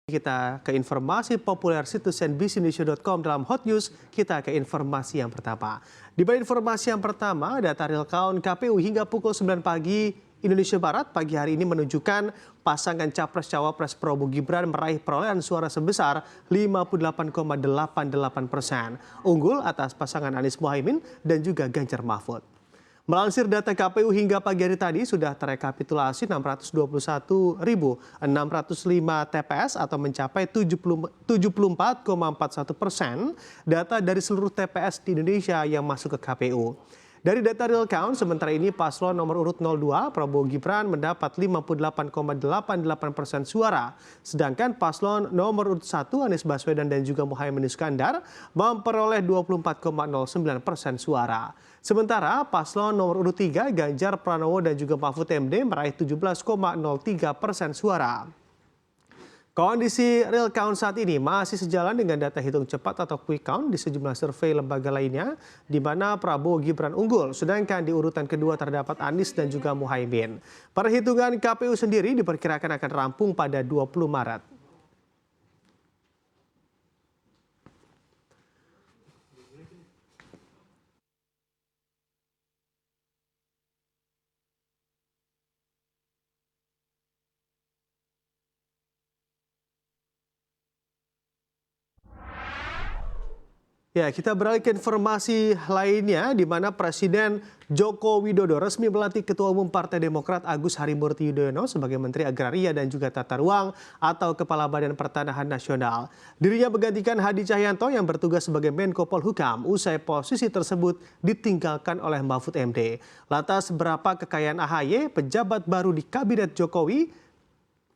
Kita ke informasi populer situs cnbcindonesia.com dalam Hot News. Kita ke informasi yang pertama. Di bawah informasi yang pertama, data real count KPU hingga pukul 9 pagi Indonesia Barat pagi hari ini menunjukkan pasangan Capres-Cawapres Prabowo Gibran meraih perolehan suara sebesar 58,88%. Unggul atas pasangan Anies Mohaimin dan juga Ganjar Mahfud. Melansir data KPU hingga pagi hari tadi sudah terekapitulasi 621.605 TPS atau mencapai 74,41% data dari seluruh TPS di Indonesia yang masuk ke KPU. Dari data real count, sementara ini paslon nomor urut 02 Prabowo Gibran mendapat 58,88% suara. Sedangkan paslon nomor urut 1 Anies Baswedan dan juga Muhaimin Iskandar memperoleh 24,09% suara. Sementara paslon nomor urut 3 Ganjar Pranowo dan juga Mahfud MD meraih 17,03% suara. Kondisi real count saat ini masih sejalan dengan data hitung cepat atau quick count di sejumlah survei lembaga lainnya, di mana Prabowo Gibran unggul, sedangkan di urutan kedua terdapat Anies dan juga Muhaimin. Perhitungan KPU sendiri diperkirakan akan rampung pada 20 Maret. Ya, kita beralih ke informasi lainnya di mana Presiden Joko Widodo resmi melantik Ketua Umum Partai Demokrat Agus Harimurti Yudhoyono sebagai Menteri Agraria dan juga Tata Ruang atau Kepala Badan Pertanahan Nasional. Dirinya menggantikan Hadi Cahyanto yang bertugas sebagai Menko Polhukam. Usai posisi tersebut ditinggalkan oleh Mahfud MD. Lantas berapa kekayaan AHY, pejabat baru di Kabinet Jokowi?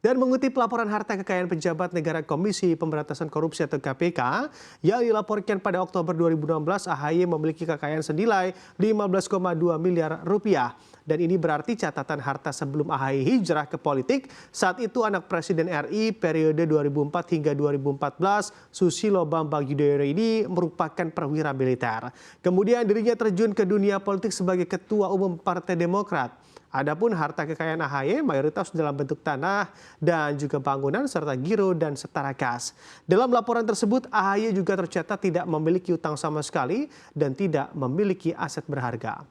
Dan mengutip laporan harta kekayaan pejabat negara Komisi Pemberantasan Korupsi atau KPK yang dilaporkan pada Oktober 2016, AHY memiliki kekayaan senilai 15,2 miliar rupiah. Dan ini berarti catatan harta sebelum AHY hijrah ke politik. Saat itu anak Presiden RI periode 2004 hingga 2014, Susilo Bambang Yudhoyono ini merupakan perwira militer. Kemudian dirinya terjun ke dunia politik sebagai Ketua Umum Partai Demokrat. Adapun harta kekayaan AHY mayoritas dalam bentuk tanah dan juga bangunan serta giro dan setara kas. Dalam laporan tersebut AHY juga tercatat tidak memiliki utang sama sekali dan tidak memiliki aset berharga.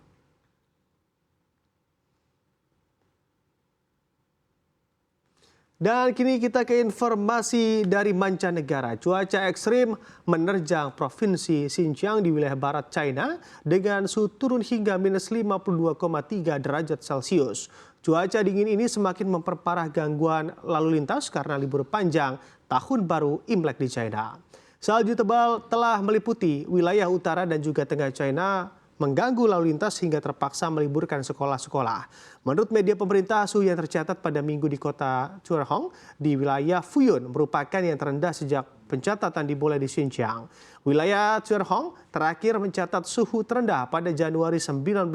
Dan kini kita ke informasi dari mancanegara. Cuaca ekstrim menerjang provinsi Xinjiang di wilayah barat China dengan suhu turun hingga minus 52,3 derajat Celcius. Cuaca dingin ini semakin memperparah gangguan lalu lintas karena libur panjang Tahun Baru Imlek di China. Salju tebal telah meliputi wilayah utara dan juga tengah China, mengganggu lalu lintas hingga terpaksa meliburkan sekolah-sekolah. Menurut media pemerintah, suhu yang tercatat pada Minggu di kota Chuerhong di wilayah Fuyun merupakan yang terendah sejak pencatatan dimulai di Xinjiang. Wilayah Chuerhong terakhir mencatat suhu terendah pada Januari 1960,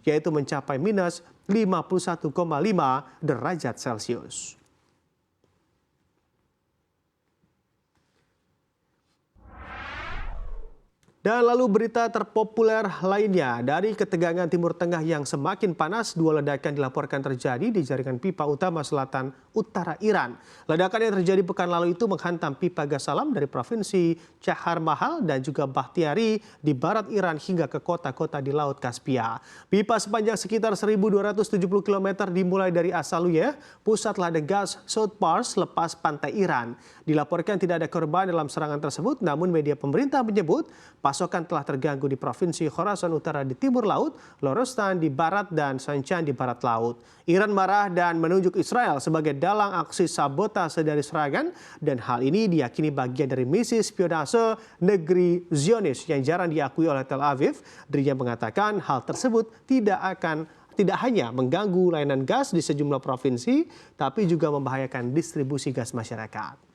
yaitu mencapai minus 51,5 derajat Celcius. Dan lalu berita terpopuler lainnya, dari ketegangan Timur Tengah yang semakin panas, 2 ledakan dilaporkan terjadi di jaringan pipa utama selatan utara Iran. Ledakan yang terjadi pekan lalu itu menghantam pipa gas alam dari provinsi Chahar Mahal dan juga Bakhtiari di barat Iran hingga ke kota-kota di Laut Kaspia. Pipa sepanjang sekitar 1.270 km dimulai dari Asaluye, pusat ladang gas South Pars lepas pantai Iran. Dilaporkan tidak ada korban dalam serangan tersebut, namun media pemerintah menyebut pasokan telah terganggu di provinsi Khorasan Utara di timur laut, Lorestan di barat, dan Sanchan di barat laut. Iran marah dan menunjuk Israel sebagai dalang aksi sabotase dari serangan, dan hal ini diyakini bagian dari misi spionase negeri Zionis yang jarang diakui oleh Tel Aviv. Dirinya mengatakan hal tersebut tidak hanya mengganggu layanan gas di sejumlah provinsi, tapi juga membahayakan distribusi gas masyarakat.